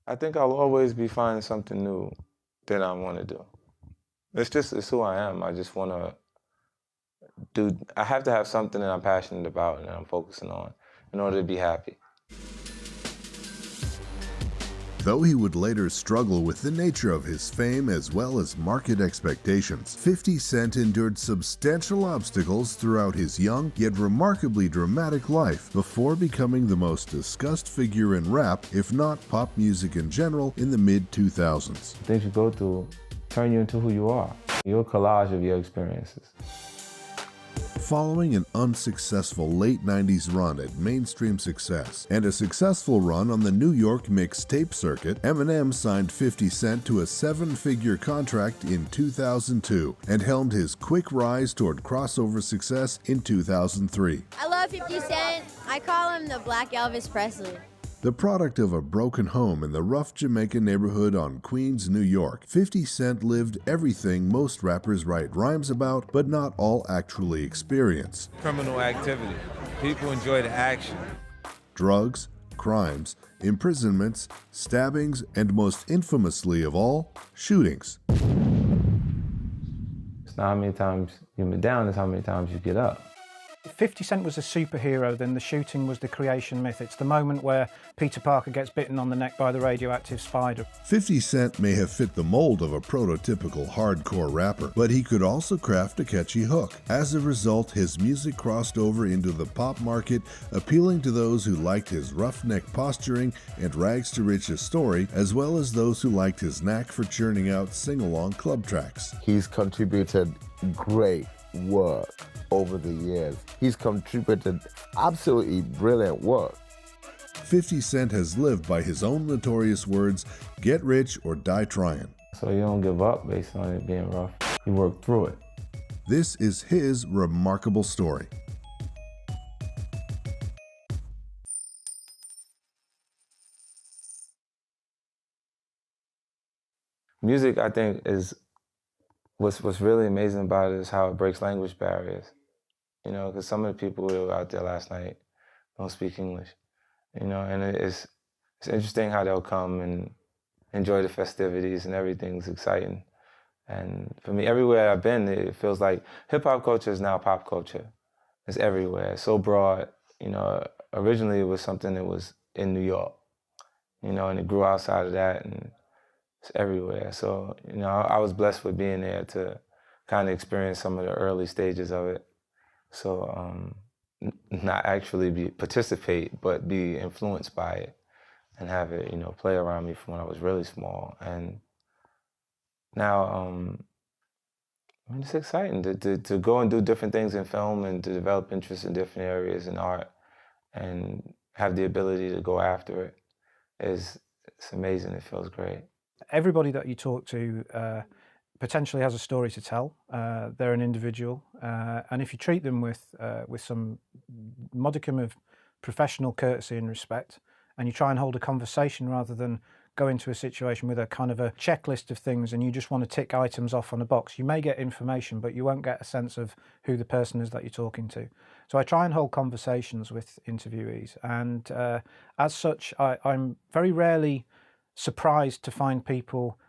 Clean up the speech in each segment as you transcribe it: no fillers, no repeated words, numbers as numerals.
I think I'll always be finding something new that I want to do. It's who I am. I just want to I have to have something that I'm passionate about and that I'm focusing on in order to be happy. Though he would later struggle with the nature of his fame as well as market expectations, 50 Cent endured substantial obstacles throughout his young yet remarkably dramatic life before becoming the most discussed figure in rap, if not pop music in general, in the mid-2000s. Things you go through turn you into who you are. You're a collage of your experiences. Following an unsuccessful late 90s run at mainstream success and a successful run on the New York mixtape circuit, Eminem signed 50 Cent to a 7-figure contract in 2002 and helmed his quick rise toward crossover success in 2003. I love 50 Cent. I call him the Black Elvis Presley. The product of a broken home in the rough Jamaican neighborhood on Queens, New York, 50 Cent lived everything most rappers write rhymes about, but not all actually experience. Criminal activity. People enjoy the action. Drugs, crimes, imprisonments, stabbings, and most infamously of all, shootings. It's not how many times you've been down, it's how many times you get up. If 50 Cent was a superhero, then the shooting was the creation myth. It's the moment where Peter Parker gets bitten on the neck by the radioactive spider. 50 Cent may have fit the mold of a prototypical hardcore rapper, but he could also craft a catchy hook. As a result, his music crossed over into the pop market, appealing to those who liked his roughneck posturing and rags to riches story, as well as those who liked his knack for churning out sing-along club tracks. He's contributed great work over the years. He's contributed absolutely brilliant work. 50 Cent has lived by his own notorious words, get rich or die trying. So you don't give up based on it being rough. You work through it. This is his remarkable story. Music, I think, is what's really amazing about it is how it breaks language barriers. You know, because some of the people who were out there last night don't speak English. You know, and it's interesting how they'll come and enjoy the festivities and everything's exciting. And for me, everywhere I've been, it feels like hip-hop culture is now pop culture. It's everywhere. It's so broad. You know, originally it was something that was in New York, you know, and it grew outside of that, and it's everywhere. So, you know, I was blessed with being there to kind of experience some of the early stages of it. So not actually participate, but be influenced by it and have it, you know, play around me from when I was really small. And now, I mean, it's exciting to go and do different things in film and to develop interest in different areas in art and have the ability to go after it. It's amazing. It feels great. Everybody that you talk to potentially has a story to tell. They're an individual, and if you treat them with some modicum of professional courtesy and respect, and you try and hold a conversation rather than go into a situation with a kind of a checklist of things and you just want to tick items off on a box, you may get information, but you won't get a sense of who the person is that you're talking to. So I try and hold conversations with interviewees, and as such, I'm very rarely surprised to find people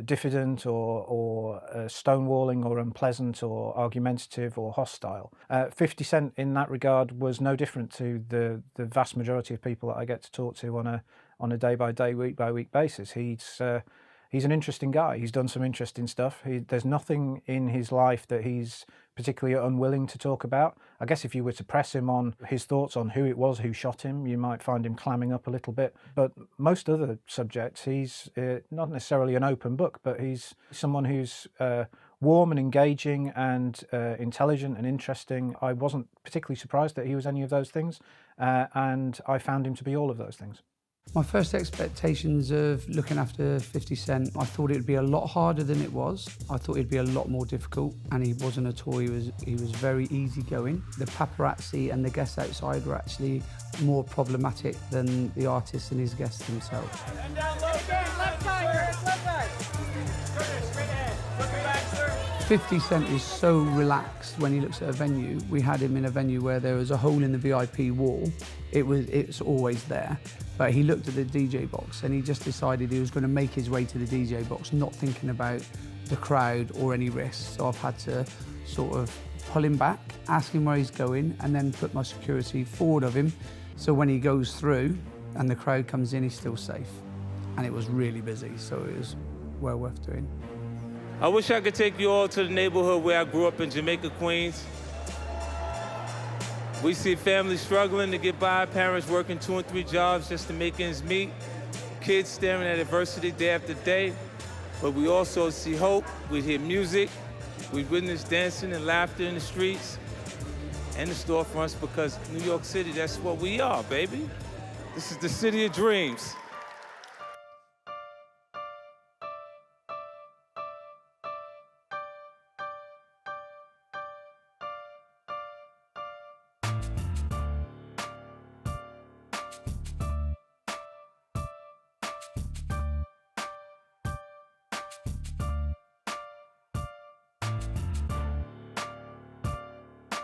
diffident or stonewalling or unpleasant or argumentative or hostile. 50 Cent in that regard was no different to the vast majority of people that I get to talk to on a day-by-day, week-by-week basis. He's an interesting guy. He's done some interesting stuff. There's nothing in his life that he's particularly unwilling to talk about. I guess if you were to press him on his thoughts on who it was who shot him, you might find him clamming up a little bit. But most other subjects, he's not necessarily an open book, but he's someone who's warm and engaging and intelligent and interesting. I wasn't particularly surprised that he was any of those things, and I found him to be all of those things. My first expectations of looking after 50 Cent, I thought it would be a lot harder than it was. I thought it'd be a lot more difficult, and he wasn't at all. He was very easygoing. The paparazzi and the guests outside were actually more problematic than the artists and his guests themselves. Left side, left side. 50 50 Cent is so relaxed when he looks at a venue. We had him in a venue where there was a hole in the VIP wall. It's always there. But he looked at the DJ box and he just decided he was going to make his way to the DJ box, not thinking about the crowd or any risks. So I've had to sort of pull him back, ask him where he's going, and then put my security forward of him. So when he goes through and the crowd comes in, he's still safe. And it was really busy, so it was well worth doing. I wish I could take you all to the neighborhood where I grew up in Jamaica, Queens. We see families struggling to get by, parents working 2 and 3 jobs just to make ends meet, kids staring at adversity day after day. But we also see hope, we hear music, we witness dancing and laughter in the streets and the storefronts, because New York City, that's what we are, baby. This is the city of dreams.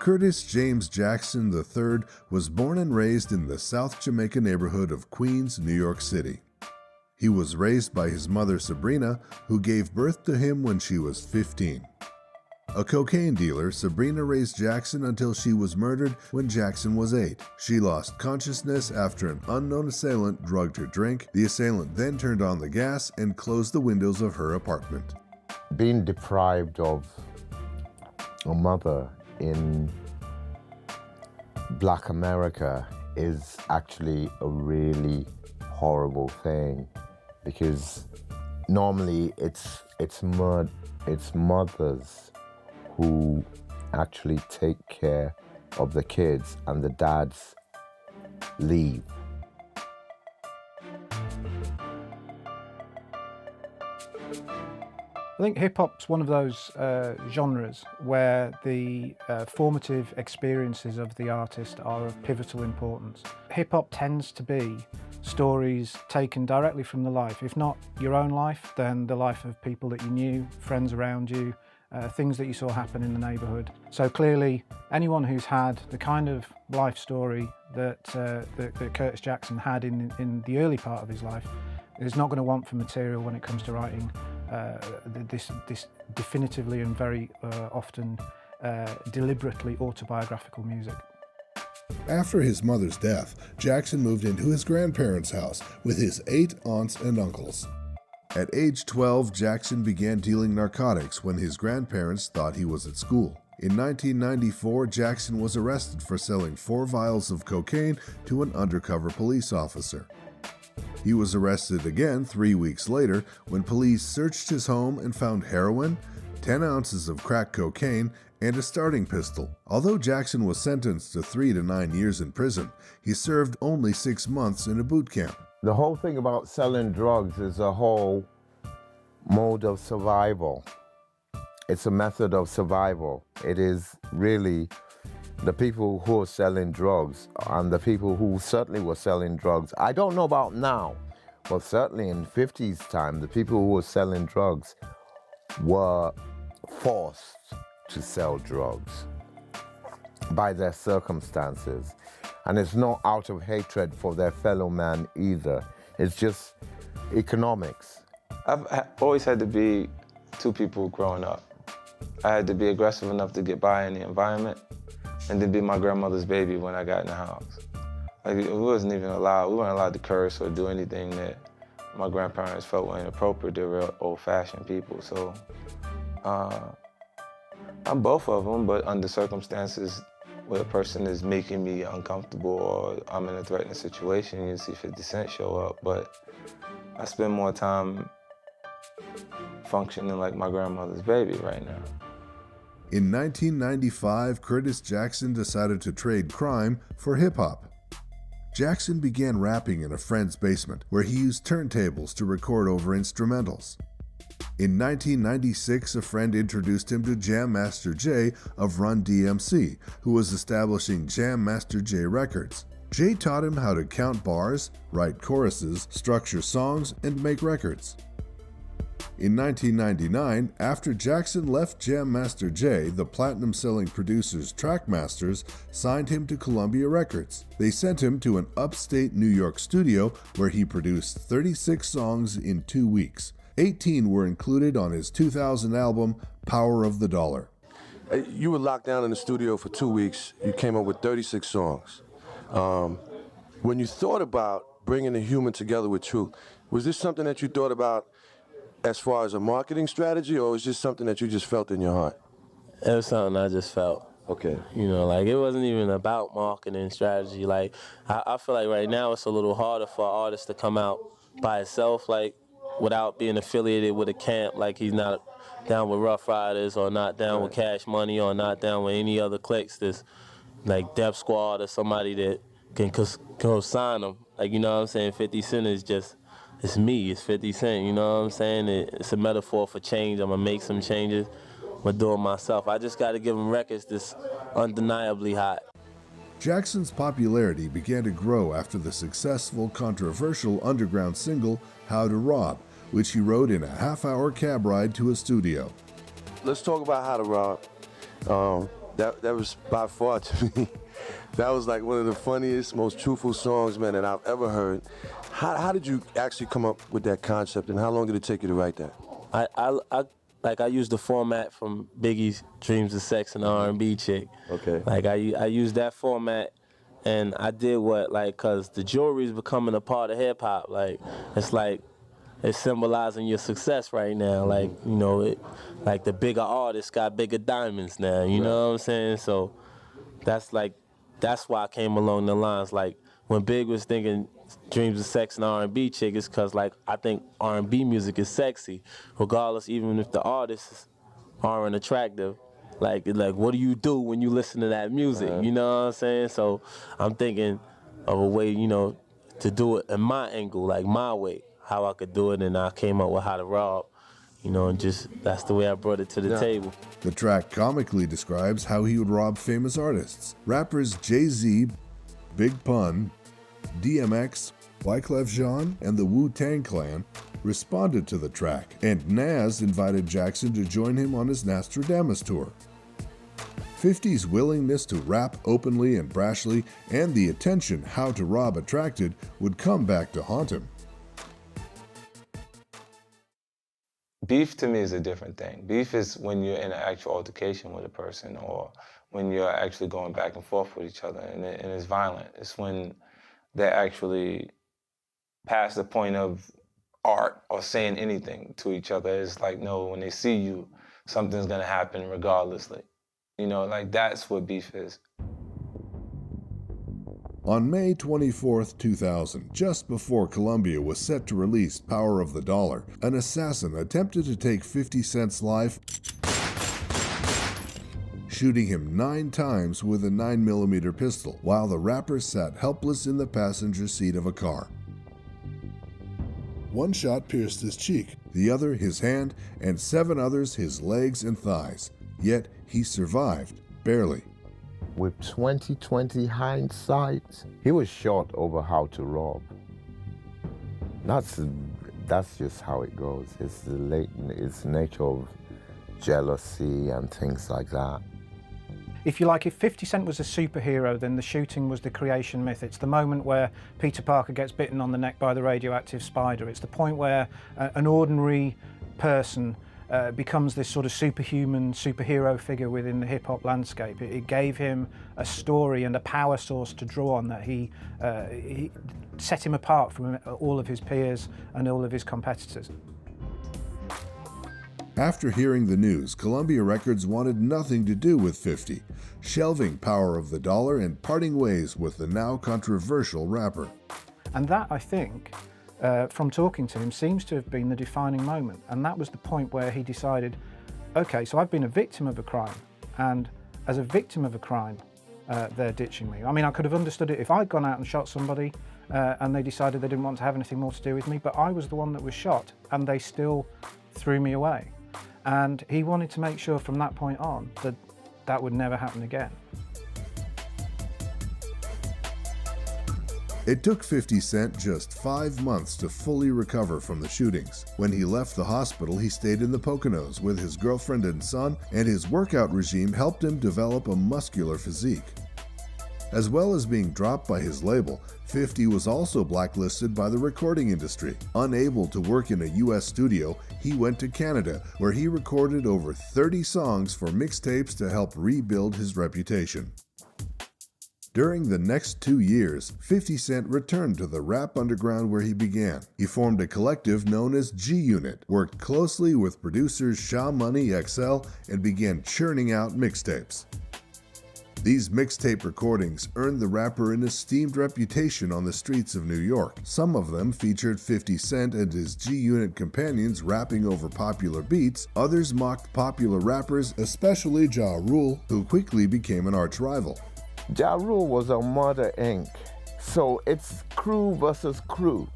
Curtis James Jackson III was born and raised in the South Jamaica neighborhood of Queens, New York City. He was raised by his mother Sabrina, who gave birth to him when she was 15. A cocaine dealer, Sabrina raised Jackson until she was murdered when Jackson was 8. She lost consciousness after an unknown assailant drugged her drink. The assailant then turned on the gas and closed the windows of her apartment. Being deprived of a mother in Black America is actually a really horrible thing, because normally it's mothers who actually take care of the kids and the dads leave. I think hip-hop's one of those genres where the formative experiences of the artist are of pivotal importance. Hip-hop tends to be stories taken directly from the life. If not your own life, then the life of people that you knew, friends around you, things that you saw happen in the neighbourhood. So clearly, anyone who's had the kind of life story that Curtis Jackson had in the early part of his life is not going to want for material when it comes to writing this definitively and very often deliberately autobiographical music. After his mother's death, Jackson moved into his grandparents' house with his 8 aunts and uncles. At age 12, Jackson began dealing narcotics when his grandparents thought he was at school. In 1994, Jackson was arrested for selling 4 vials of cocaine to an undercover police officer. He was arrested again 3 weeks later when police searched his home and found heroin, 10 ounces of crack cocaine, and a starting pistol. Although Jackson was sentenced to 3 to 9 years in prison, he served only 6 months in a boot camp. The whole thing about selling drugs is a whole mode of survival. It's a method of survival. It is really the people who are selling drugs and the people who certainly were selling drugs. I don't know about now, but certainly in 50s time, the people who were selling drugs were forced to sell drugs by their circumstances. And it's not out of hatred for their fellow man either. It's just economics. I've always had to be 2 people growing up. I had to be aggressive enough to get by in the environment, and then be my grandmother's baby when I got in the house. Like, we weren't allowed to curse or do anything that my grandparents felt were inappropriate. They're real old-fashioned people, so I'm both of them, but under circumstances where a person is making me uncomfortable or I'm in a threatening situation, you see 50 Cent show up, but I spend more time functioning like my grandmother's baby right now. In 1995, Curtis Jackson decided to trade crime for hip-hop. Jackson began rapping in a friend's basement, where he used turntables to record over instrumentals. In 1996, a friend introduced him to Jam Master Jay of Run DMC, who was establishing Jam Master Jay Records. Jay taught him how to count bars, write choruses, structure songs, and make records. In 1999, after Jackson left Jam Master Jay, the platinum-selling producer's Trackmasters signed him to Columbia Records. They sent him to an upstate New York studio where he produced 36 songs in 2 weeks. 18 were included on his 2000 album, Power of the Dollar. You were locked down in the studio for 2 weeks. You came up with 36 songs. When you thought about bringing the human together with truth, was this something that you thought about as far as a marketing strategy, or was this something that you just felt in your heart? It was something I just felt. Okay. You know, like, it wasn't even about marketing strategy. Like, I feel like right now it's a little harder for an artist to come out by himself, like, without being affiliated with a camp. Like, he's not down with Rough Riders, or not down with Cash Money, or not down with any other cliques that's like Def Squad or somebody that can co-sign him. Like, you know what I'm saying? 50 Cent is just, it's me, it's 50 Cent, you know what I'm saying? It's a metaphor for change. I'm gonna make some changes, but do it myself. I just gotta give him records that's undeniably hot. Jackson's popularity began to grow after the successful, controversial underground single, How to Rob, which he wrote in a half-hour cab ride to a studio. Let's talk about How to Rob. That was by far, to me, that was like one of the funniest, most truthful songs, man, that I've ever heard. How did you actually come up with that concept, and how long did it take you to write that? I used the format from Biggie's Dreams of Sex and the R&B Chick. Okay. Like, I used that format, and I did what, like, cause the jewelry is becoming a part of hip hop. Like, it's symbolizing your success right now. Like, you know, like the bigger artists got bigger diamonds now. You know what I'm saying? So that's why I came along the lines. Like, when Big was thinking Dreams of Sex and R&B Chick, it's because, like, I think R&B music is sexy, regardless, even if the artists aren't attractive. Like, what do you do when you listen to that music? You know what I'm saying? So I'm thinking of a way, you know, to do it in my angle, like my way, how I could do it, and I came up with How to Rob. You know, and just, that's the way I brought it to the table. The track comically describes how he would rob famous artists. Rappers Jay-Z, Big Pun, DMX, Wyclef Jean, and the Wu-Tang Clan responded to the track, and Nas invited Jackson to join him on his Nostradamus tour. 50's willingness to rap openly and brashly, and the attention How to Rob attracted, would come back to haunt him. Beef to me is a different thing. Beef is when you're in an actual altercation with a person, or when you're actually going back and forth with each other, and it's violent. It's when they're actually past the point of art or saying anything to each other. It's like, no, when they see you, something's gonna happen regardlessly. You know, like, that's what beef is. On May 24, 2000, just before Columbia was set to release Power of the Dollar, an assassin attempted to take 50 Cent's life, shooting him 9 times with a 9mm pistol, while the rapper sat helpless in the passenger seat of a car. One shot pierced his cheek, the other his hand, and 7 others his legs and thighs. Yet he survived, barely. With 20/20 hindsight, he was shot over How to Rob. That's just how it goes. It's the nature of jealousy and things like that. If you like, if 50 Cent was a superhero, then the shooting was the creation myth. It's the moment where Peter Parker gets bitten on the neck by the radioactive spider. It's the point where an ordinary person becomes this sort of superhuman, superhero figure within the hip-hop landscape. It gave him a story and a power source to draw on that he set him apart from all of his peers and all of his competitors. After hearing the news, Columbia Records wanted nothing to do with 50, shelving Power of the Dollar and parting ways with the now controversial rapper. And that, I think, from talking to him, seems to have been the defining moment. And that was the point where he decided, okay, so I've been a victim of a crime, and as a victim of a crime, they're ditching me. I mean, I could have understood it if I'd gone out and shot somebody and they decided they didn't want to have anything more to do with me, but I was the one that was shot, and they still threw me away. And he wanted to make sure from that point on that that would never happen again. It took 50 Cent just 5 months to fully recover from the shootings. When he left the hospital, he stayed in the Poconos with his girlfriend and son, and his workout regime helped him develop a muscular physique. As well as being dropped by his label, 50 was also blacklisted by the recording industry. Unable to work in a US studio, he went to Canada, where he recorded over 30 songs for mixtapes to help rebuild his reputation. During the next 2 years, 50 Cent returned to the rap underground where he began. He formed a collective known as G-Unit, worked closely with producers Sha Money XL, and began churning out mixtapes. These mixtape recordings earned the rapper an esteemed reputation on the streets of New York. Some of them featured 50 Cent and his G-Unit companions rapping over popular beats. Others mocked popular rappers, especially Ja Rule, who quickly became an arch rival. Ja Rule was a Murder Inc. So it's crew versus crew.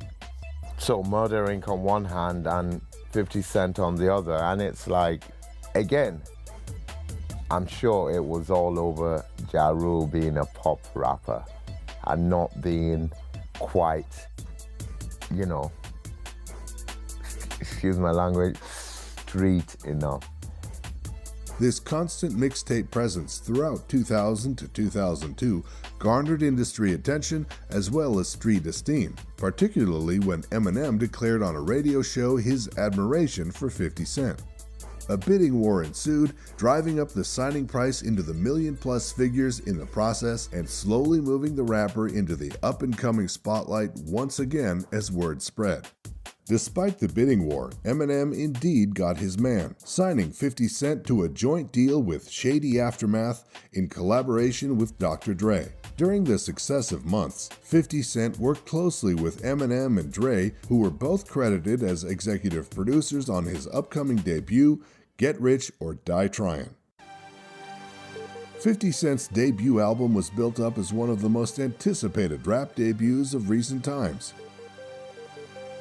So Murder Inc. on one hand and 50 Cent on the other. And it's like, again, I'm sure it was all over Ja Rule being a pop rapper and not being quite, you know, excuse my language, street enough. This constant mixtape presence throughout 2000 to 2002 garnered industry attention as well as street esteem, particularly when Eminem declared on a radio show his admiration for 50 Cent. A bidding war ensued, driving up the signing price into the million-plus figures in the process and slowly moving the rapper into the up-and-coming spotlight once again as word spread. Despite the bidding war, Eminem indeed got his man, signing 50 Cent to a joint deal with Shady Aftermath in collaboration with Dr. Dre. During the successive months, 50 Cent worked closely with Eminem and Dre, who were both credited as executive producers on his upcoming debut, Get Rich or Die Tryin'. 50 Cent's debut album was built up as one of the most anticipated rap debuts of recent times.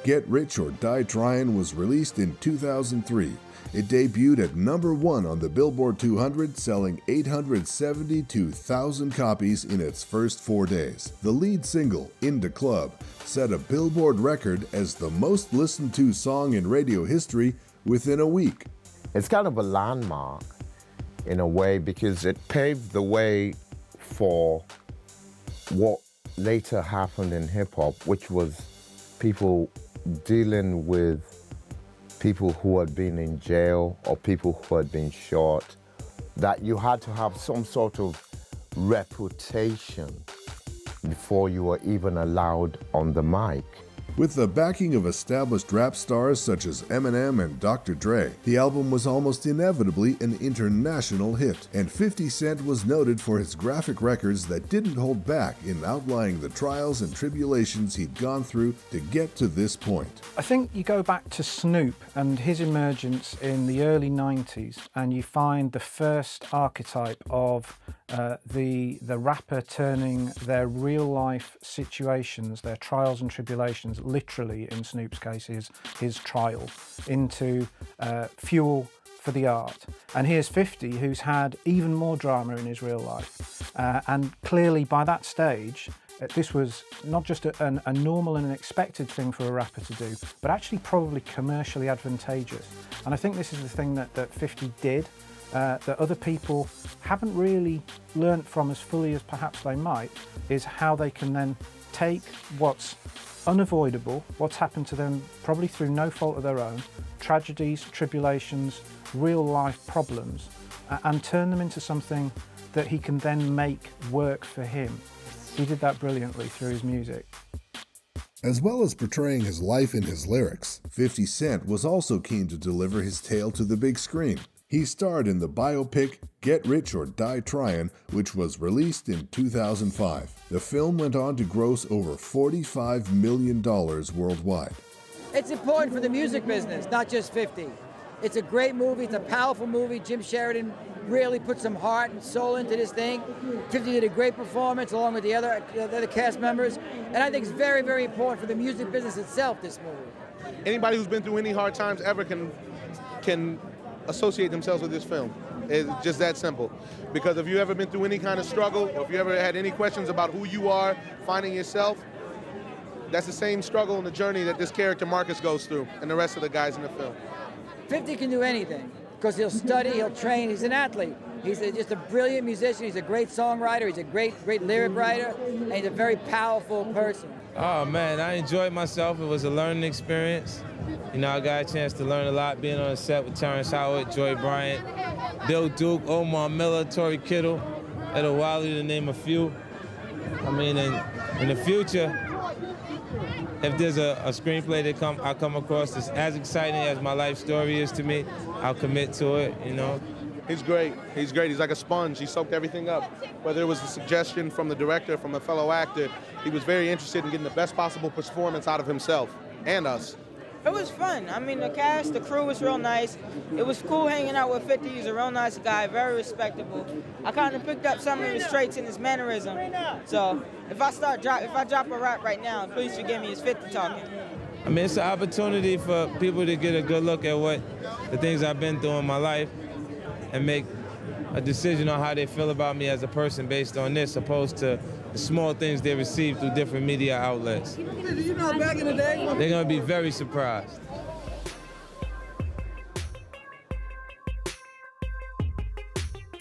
Get Rich or Die Tryin' was released in 2003. It debuted at #1 on the Billboard 200, selling 872,000 copies in its first 4 days. The lead single, Into Club, set a Billboard record as the most listened to song in radio history within a week. It's kind of a landmark in a way because it paved the way for what later happened in hip-hop, which was people dealing with people who had been in jail or people who had been shot, that you had to have some sort of reputation before you were even allowed on the mic. With the backing of established rap stars such as Eminem and Dr. Dre, the album was almost inevitably an international hit, and 50 Cent was noted for his graphic records that didn't hold back in outlining the trials and tribulations he'd gone through to get to this point. I think you go back to Snoop and his emergence in the early 90s, and you find the first archetype of the rapper turning their real-life situations, their trials and tribulations, literally in Snoop's case his trial, into fuel for the art. And here's 50, who's had even more drama in his real life. And clearly by that stage, this was not just a normal and an expected thing for a rapper to do, but actually probably commercially advantageous. And I think this is the thing that 50 did, that other people haven't really learnt from as fully as perhaps they might, is how they can then take what's unavoidable, what's happened to them probably through no fault of their own, tragedies, tribulations, real life problems, and turn them into something that he can then make work for him. He did that brilliantly through his music. As well as portraying his life in his lyrics, 50 Cent was also keen to deliver his tale to the big screen. He starred in the biopic Get Rich or Die Tryin', which was released in 2005. The film went on to gross over $45 million worldwide. It's important for the music business, not just 50. It's a great movie, it's a powerful movie. Jim Sheridan really put some heart and soul into this thing. 50 did a great performance along with the other cast members. And I think it's very, very important for the music business itself, this movie. Anybody who's been through any hard times ever can associate themselves with this film. It's just that simple. Because if you've ever been through any kind of struggle, or if you ever had any questions about who you are, finding yourself, That's the same struggle and the journey that this character Marcus goes through and the rest of the guys in the film. 50 can do anything because he'll study, he'll train, he's an athlete. He's just a brilliant musician, he's a great songwriter, he's a great lyric writer, and he's a very powerful person. Oh man, I enjoyed myself. It was a learning experience. You know, I got a chance to learn a lot being on the set with Terrence Howard, Joy Bryant, Bill Duke, Omar Miller, Tory Kittle, Etta Wiley, to name a few. I mean, in the future, if there's a screenplay that I come across that's as exciting as my life story is to me, I'll commit to it, you know. He's great. He's great. He's like a sponge. He soaked everything up. Whether it was a suggestion from the director, from a fellow actor, he was very interested in getting the best possible performance out of himself and us. It was fun. I mean, the cast, the crew was real nice. It was cool hanging out with 50. He's a real nice guy, very respectable. I kind of picked up some of his traits in his mannerism. So if I drop a rap right now, please forgive me, it's 50 talking. I mean, it's an opportunity for people to get a good look at what the things I've been through in my life and make a decision on how they feel about me as a person based on this, opposed to the small things they receive through different media outlets. You know, back in the day, they're gonna be very surprised.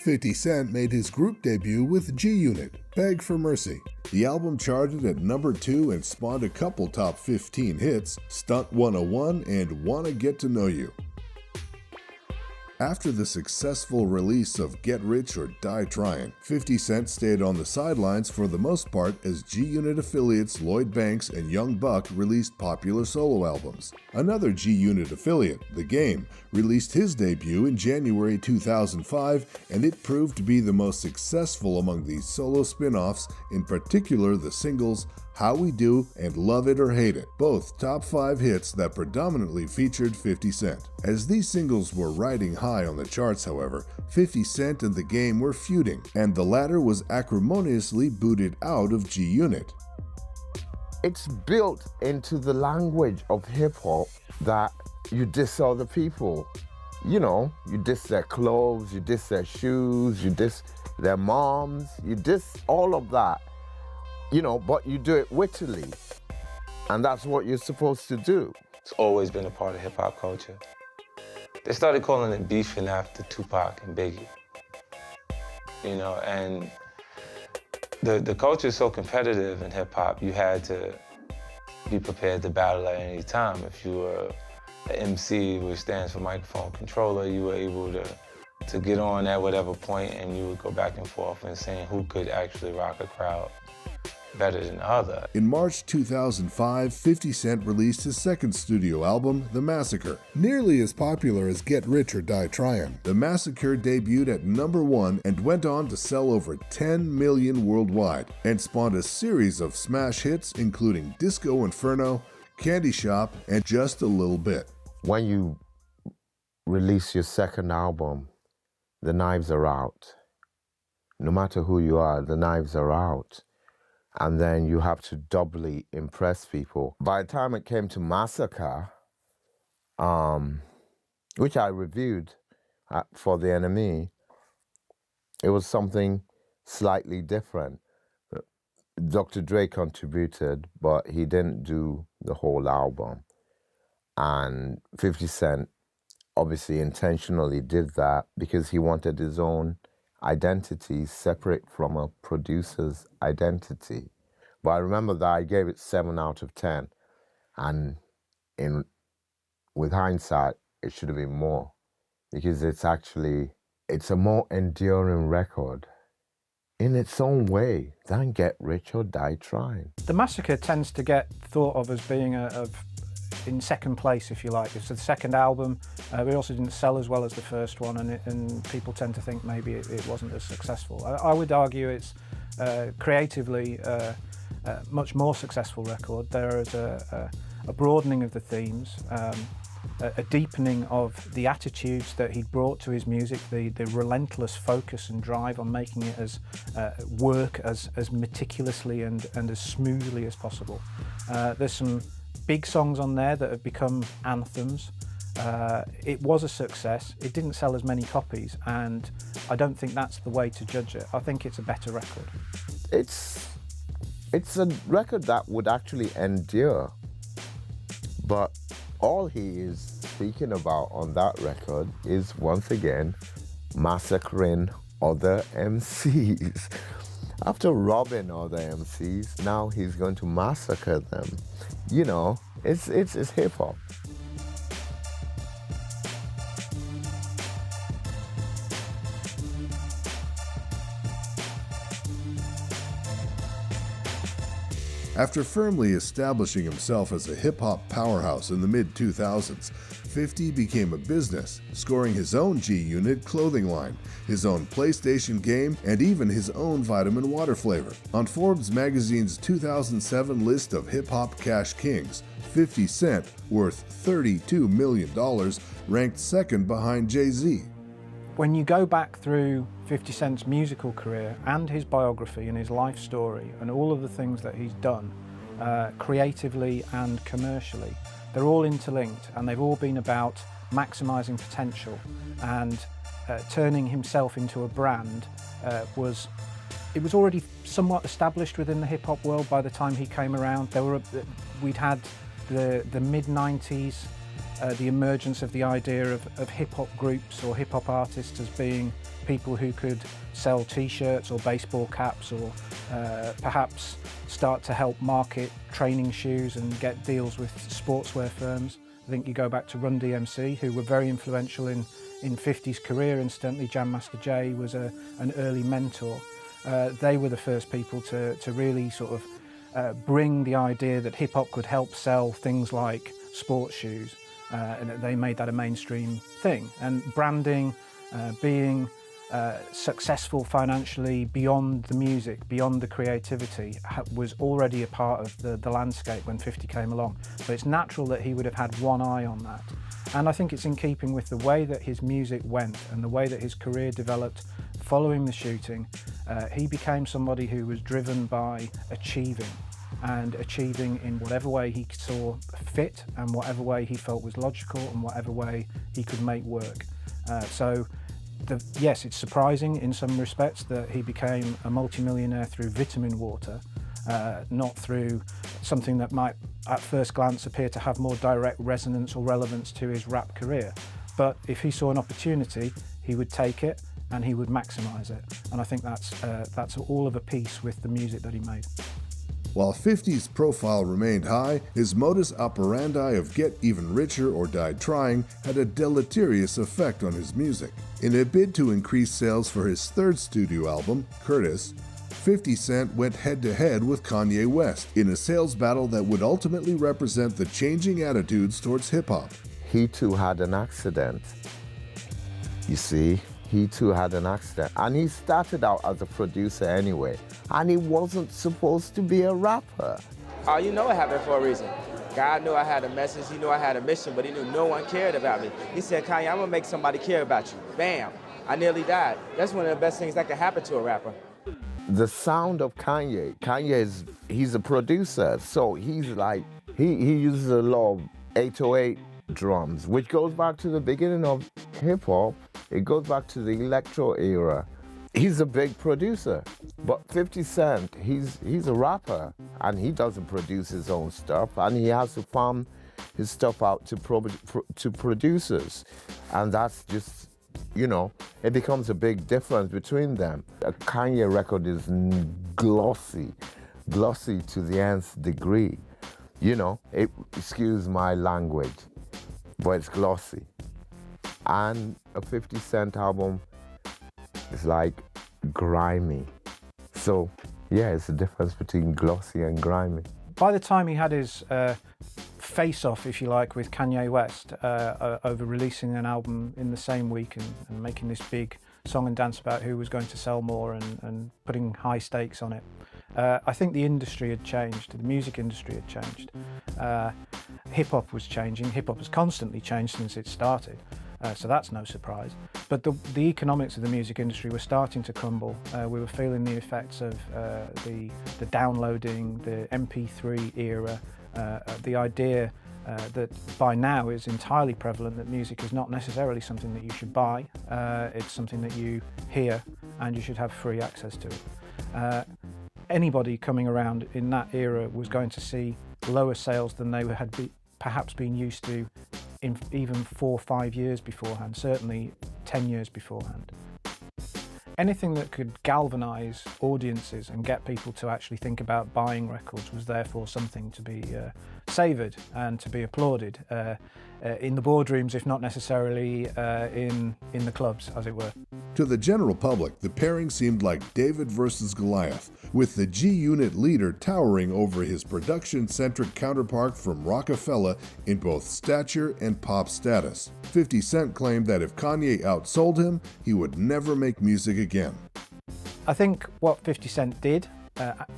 $50 Cent made his group debut with G-Unit, Beg for Mercy. The album charted at number 2 and spawned a couple top 15 hits, Stunt 101 and Wanna Get to Know You. After the successful release of Get Rich or Die Tryin', 50 Cent stayed on the sidelines for the most part as G-Unit affiliates Lloyd Banks and Young Buck released popular solo albums. Another G-Unit affiliate, The Game, released his debut in January 2005, and it proved to be the most successful among these solo spin-offs, in particular the singles How We Do and Love It or Hate It, both top 5 hits that predominantly featured 50 Cent. As these singles were riding high on the charts, however, 50 Cent and The Game were feuding, and the latter was acrimoniously booted out of G-Unit. It's built into the language of hip-hop that you diss other people. You know, you diss their clothes, you diss their shoes, you diss their moms, you diss all of that. You know, but you do it wittily, and that's what you're supposed to do. It's always been a part of hip-hop culture. They started calling it beefing after Tupac and Biggie. You know, and the culture is so competitive in hip-hop, you had to be prepared to battle at any time. If you were an MC, which stands for microphone controller, you were able to get on at whatever point, and you would go back and forth and saying who could actually rock a crowd better than the other. In March 2005, 50 Cent released his second studio album, The Massacre. Nearly as popular as Get Rich or Die Tryin', The Massacre debuted at number 1 and went on to sell over 10 million worldwide, and spawned a series of smash hits including Disco Inferno, Candy Shop, and Just a Little Bit. When you release your second album, the knives are out. No matter who you are, the knives are out. And then you have to doubly impress people. By the time it came to Massacre, which I reviewed for The Enemy, it was something slightly different. Dr. Dre contributed, but he didn't do the whole album. And 50 Cent obviously intentionally did that because he wanted his own identity separate from a producer's identity. But I remember that I gave it 7 out of 10. And with hindsight, it should have been more. Because it's a more enduring record in its own way than Get Rich or Die Tryin'. The Massacre tends to get thought of as being in second place, if you like. It's the second album. We also didn't sell as well as the first one, and people tend to think maybe it wasn't as successful. I would argue it's creatively a much more successful record. There is a broadening of the themes, a deepening of the attitudes that he brought to his music, the relentless focus and drive on making it as work as meticulously and as smoothly as possible. There's some big songs on there that have become anthems. It was a success. It didn't sell as many copies, and I don't think that's the way to judge it. I think it's a better record. It's It's a record that would actually endure. But all he is speaking about on that record is, once again, massacring other MCs. After robbing other MCs, now he's going to massacre them. You know, it's hip-hop. After firmly establishing himself as a hip-hop powerhouse in the mid-2000s, 50 became a business, scoring his own G-Unit clothing line, his own PlayStation game, and even his own vitamin water flavor. On Forbes magazine's 2007 list of hip-hop cash kings, 50 Cent, worth $32 million, ranked second behind Jay-Z. When you go back through 50 Cent's musical career and his biography and his life story and all of the things that he's done, creatively and commercially, they're all interlinked, and they've all been about maximising potential, and turning himself into a brand it was already somewhat established within the hip-hop world by the time he came around. We'd had the mid-90s, the emergence of the idea of hip-hop groups or hip-hop artists as being people who could sell t-shirts or baseball caps, or perhaps start to help market training shoes and get deals with sportswear firms. I think you go back to Run DMC, who were very influential in 50's career. Incidentally, Jam Master Jay was an early mentor. They were the first people to really sort of bring the idea that hip-hop could help sell things like sports shoes. And they made that a mainstream thing. And branding, being successful financially beyond the music, beyond the creativity, was already a part of the landscape when 50 came along. So it's natural that he would have had one eye on that. And I think it's in keeping with the way that his music went and the way that his career developed following the shooting. He became somebody who was driven by achieving, and achieving in whatever way he saw fit and whatever way he felt was logical and whatever way he could make work. Yes, it's surprising in some respects that he became a multimillionaire through vitamin water, not through something that might at first glance appear to have more direct resonance or relevance to his rap career. But if he saw an opportunity, he would take it and he would maximise it. And I think that's all of a piece with the music that he made. While 50's profile remained high, his modus operandi of get even richer or die trying had a deleterious effect on his music. In a bid to increase sales for his third studio album, Curtis, 50 Cent went head-to-head with Kanye West in a sales battle that would ultimately represent the changing attitudes towards hip-hop. He too had an accident. You see? He too had an accident, and he started out as a producer anyway, and he wasn't supposed to be a rapper. Oh, you know it happened for a reason. God knew I had a message, he knew I had a mission, but he knew no one cared about me. He said, Kanye, I'm gonna make somebody care about you. Bam, I nearly died. That's one of the best things that could happen to a rapper. The sound of Kanye he's a producer, so he's like, he uses a lot of 808 drums, which goes back to the beginning of hip-hop. It goes back to the electro era. He's a big producer, but 50 Cent, he's a rapper, and he doesn't produce his own stuff, and he has to farm his stuff out to producers, and that's just, you know, it becomes a big difference between them. A Kanye record is glossy to the nth degree. You know, excuse my language, but it's glossy. And a 50 Cent album is like grimy. So yeah, it's the difference between glossy and grimy. By the time he had his face-off, if you like, with Kanye West over releasing an album in the same week and making this big song and dance about who was going to sell more and putting high stakes on it, I think the industry had changed, the music industry had changed. Hip-hop was changing, hip-hop has constantly changed since it started. So that's no surprise. But the economics of the music industry were starting to crumble. We were feeling the effects of the downloading, the MP3 era, the idea that by now is entirely prevalent that music is not necessarily something that you should buy. It's something that you hear and you should have free access to it. anybody coming around in that era was going to see lower sales than they had perhaps been used to in even 4 or 5 years beforehand, certainly 10 years beforehand. Anything that could galvanise audiences and get people to actually think about buying records was therefore something to be savoured and to be applauded in the boardrooms, if not necessarily in the clubs, as it were. To the general public, the pairing seemed like David versus Goliath, with the G-Unit leader towering over his production-centric counterpart from Rockefeller in both stature and pop status. 50 Cent claimed that if Kanye outsold him, he would never make music again. I think what 50 Cent did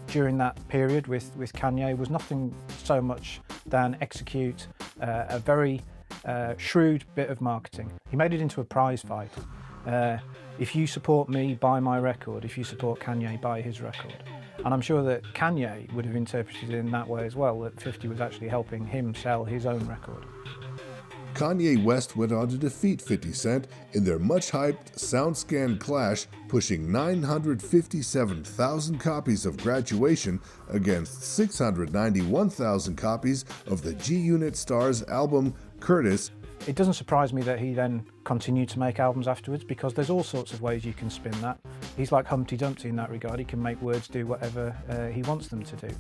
during that period with Kanye was nothing so much than execute a very shrewd bit of marketing. He made it into a prize fight. If you support me, buy my record. If you support Kanye, buy his record. And I'm sure that Kanye would have interpreted it in that way as well, that 50 was actually helping him sell his own record. Kanye West went on to defeat 50 Cent in their much-hyped SoundScan clash, pushing 957,000 copies of Graduation against 691,000 copies of the G-Unit Stars album Curtis. It doesn't surprise me that he then continued to make albums afterwards, because there's all sorts of ways you can spin that. He's like Humpty Dumpty in that regard. He can make words do whatever he wants them to do.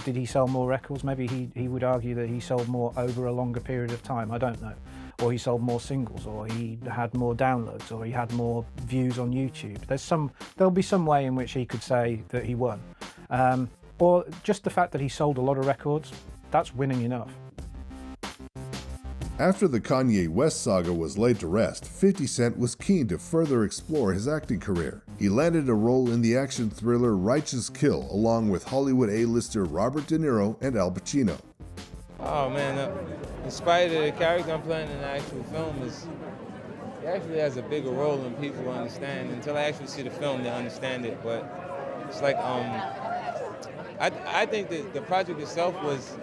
Did he sell more records? Maybe he would argue that he sold more over a longer period of time. I don't know. Or he sold more singles, or he had more downloads, or he had more views on YouTube. There'll be some way in which he could say that he won. Or just the fact that he sold a lot of records, that's winning enough. After the Kanye West saga was laid to rest, 50 Cent was keen to further explore his acting career. He landed a role in the action thriller Righteous Kill, along with Hollywood A-lister Robert De Niro and Al Pacino. Oh man, in spite of the character I'm playing in the actual film, it actually has a bigger role than people understand. Until I actually see the film, they understand it. But it's like, I think that the project itself was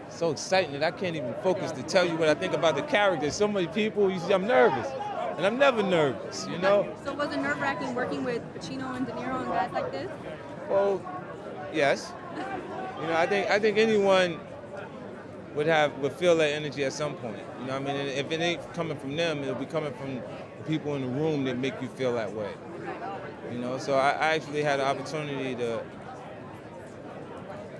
so exciting that I can't even focus to tell you what I think about the characters. So many people, you see, I'm nervous, and I'm never nervous, you know? So was it nerve-wracking working with Pacino and De Niro and guys like this? Well, yes. You know, I think anyone would feel that energy at some point. You know what I mean? And if it ain't coming from them, it'll be coming from the people in the room that make you feel that way. You know, so I actually had the opportunity to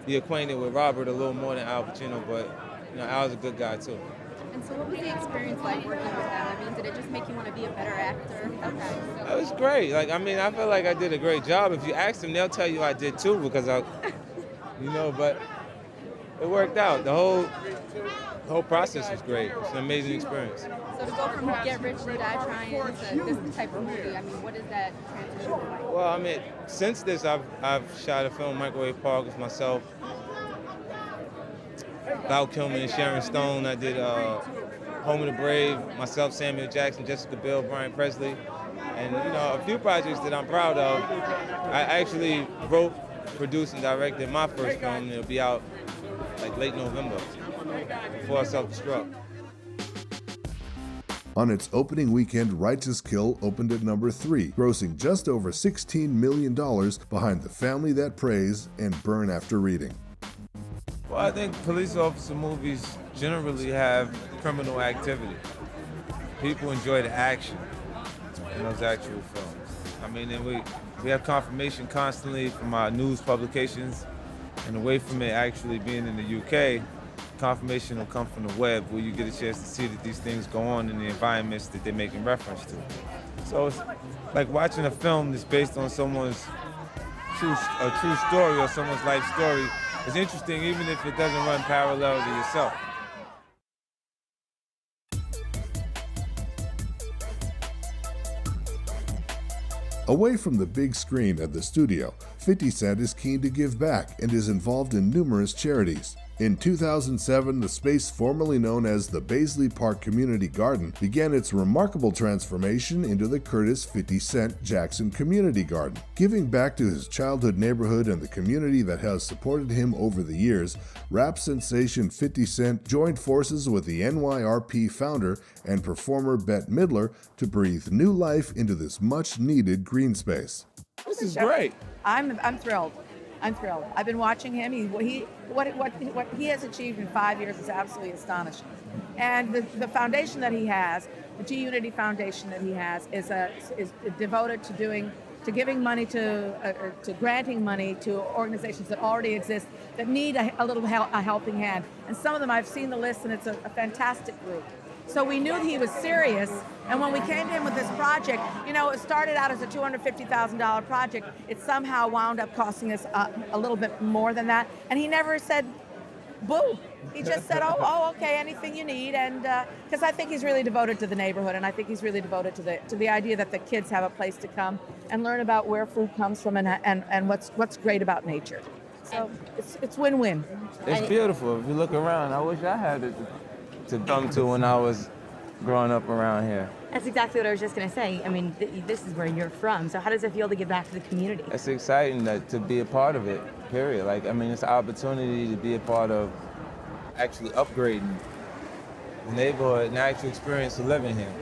be acquainted with Robert a little more than Al Pacino, but you know, Al's a good guy too. And so what was the experience like working with them? I mean, did it just make you want to be a better actor? It was great. Like, I mean, I feel like I did a great job. If you ask them, they'll tell you I did too, because you know, but it worked out. The whole process was great. It's an amazing experience. So to go from Get Rich or Die Trying to this type of movie, I mean, what is that transition like? Well, I mean, since this, I've shot a film, Microwave Park, with myself, Val Kilmer and Sharon Stone. I did Home of the Brave, myself, Samuel Jackson, Jessica Biel, Brian Presley, and you know, a few projects that I'm proud of. I actually wrote, produced, and directed my first film, and it'll be out like late November, before I self-destruct. On its opening weekend, Righteous Kill opened at number 3, grossing just over $16 million behind The Family That Prays and Burn After Reading. Well, I think police officer movies generally have criminal activity. People enjoy the action in those actual films. I mean, and we have confirmation constantly from our news publications, and away from it actually being in the UK, confirmation will come from the web, where you get a chance to see that these things go on in the environments that they're making reference to. So it's like watching a film that's based on someone's true story or someone's life story. It's interesting even if it doesn't run parallel to yourself. Away from the big screen at the studio, 50 Cent is keen to give back and is involved in numerous charities. In 2007, the space formerly known as the Baisley Park Community Garden began its remarkable transformation into the Curtis 50 Cent Jackson Community Garden. Giving back to his childhood neighborhood and the community that has supported him over the years, rap sensation 50 Cent joined forces with the NYRP founder and performer Bette Midler to breathe new life into this much-needed green space. This is great. I'm thrilled. I'm thrilled. I've been watching him. What he has achieved in 5 years is absolutely astonishing. And the foundation that he has, the G-Unity Foundation that he has, is devoted to giving money to granting money to organizations that already exist that need a little help, a helping hand. And some of them, I've seen the list, and it's a fantastic group. So we knew he was serious, and when we came to him with this project, you know, it started out as a $250,000 project. It somehow wound up costing us a little bit more than that, and he never said, boo. He just said, oh, okay, anything you need, and because I think he's really devoted to the neighborhood, and I think he's really devoted to the idea that the kids have a place to come and learn about where food comes from and what's great about nature. So it's win-win. It's beautiful. If you look around, I wish I had it to come to when I was growing up around here. That's exactly what I was just going to say. I mean, this is where you're from, so how does it feel to give back to the community? It's exciting to be a part of it, period. Like, I mean, it's an opportunity to be a part of actually upgrading the neighborhood and the actual experience of living here.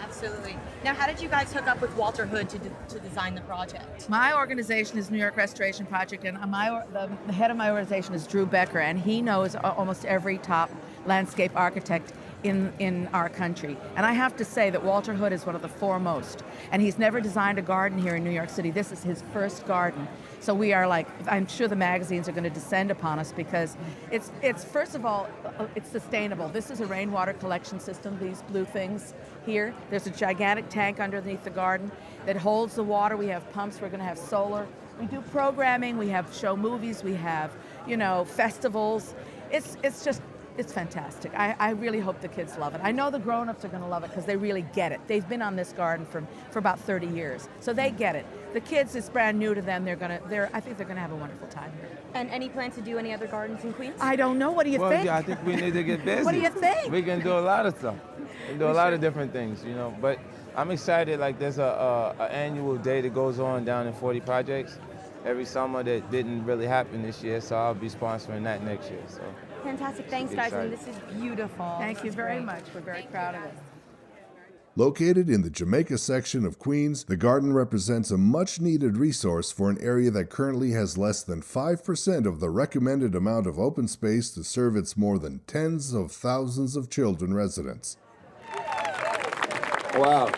Absolutely. Now, how did you guys hook up with Walter Hood to design the project? My organization is New York Restoration Project, and the head of my organization is Drew Becker, and he knows almost every top landscape architect in our country. And I have to say that Walter Hood is one of the foremost, and he's never designed a garden here in New York City. This is his first garden. So we are like, I'm sure the magazines are going to descend upon us because it's first of all, it's sustainable. This is a rainwater collection system, these blue things here. There's a gigantic tank underneath the garden that holds the water. We have pumps, we're going to have solar. We do programming, we have show movies, we have, you know, festivals. It's fantastic. I really hope the kids love it. I know the grown-ups are going to love it because they really get it. They've been on this garden for about 30 years, so they get it. The kids, it's brand new to them. I think they're going to have a wonderful time here. And any plans to do any other gardens in Queens? I don't know. What do you think? Yeah, I think we need to get busy. What do you think? We can do a lot of stuff. We can do a lot of different things, you know. But I'm excited. Like, there's a annual day that goes on down in 40 Projects every summer that didn't really happen this year, so I'll be sponsoring that next year. So. Fantastic. Thanks, guys. And this is beautiful. Thank you very much. We're very proud of it. Located in the Jamaica section of Queens, the garden represents a much-needed resource for an area that currently has less than 5% of the recommended amount of open space to serve its more than tens of thousands of children residents. Wow.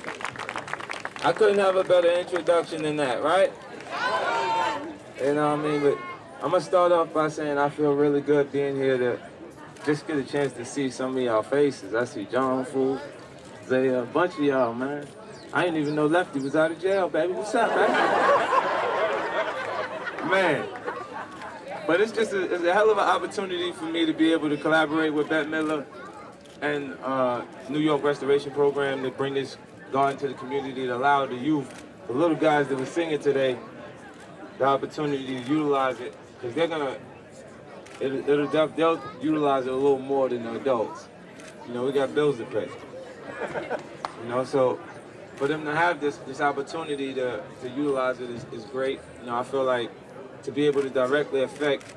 I couldn't have a better introduction than that, right? You know what I mean? But I'm going to start off by saying I feel really good being here to just get a chance to see some of y'all faces. I see John Fool, Zaya, a bunch of y'all, man. I didn't even know Lefty was out of jail, baby. What's up, man? Man. But it's a hell of an opportunity for me to be able to collaborate with Bette Midler and New York Restoration Program to bring this garden to the community, to allow the youth, the little guys that were singing today, the opportunity to utilize it, because they'll utilize it a little more than the adults. You know, we got bills to pay. You know, so for them to have this opportunity to utilize it is great. You know, I feel like to be able to directly affect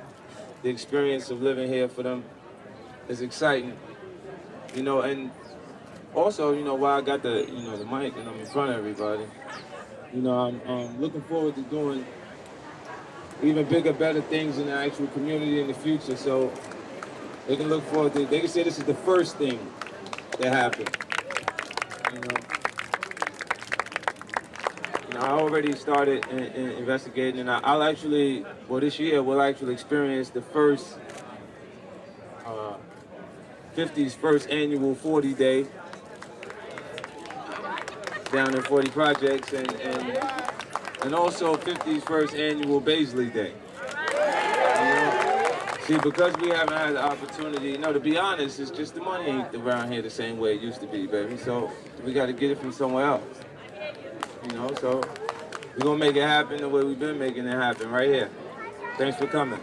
the experience of living here for them is exciting. You know, and also, you know, while I got the mic and I'm in front of everybody, you know, I'm looking forward to doing even bigger, better things in the actual community in the future. So they can look forward to, they can say this is the first thing that happened. You know, I already started in investigating, and I'll actually, well, this year we'll actually experience the first 50's first annual 40 Day down in 40 Projects, and also 50's first annual Baisley Day. You know? See, because we haven't had the opportunity, to be honest, it's just the money ain't around here the same way it used to be, baby. So we got to get it from somewhere else. You know, so we're going to make it happen the way we've been making it happen, right here. Thanks for coming.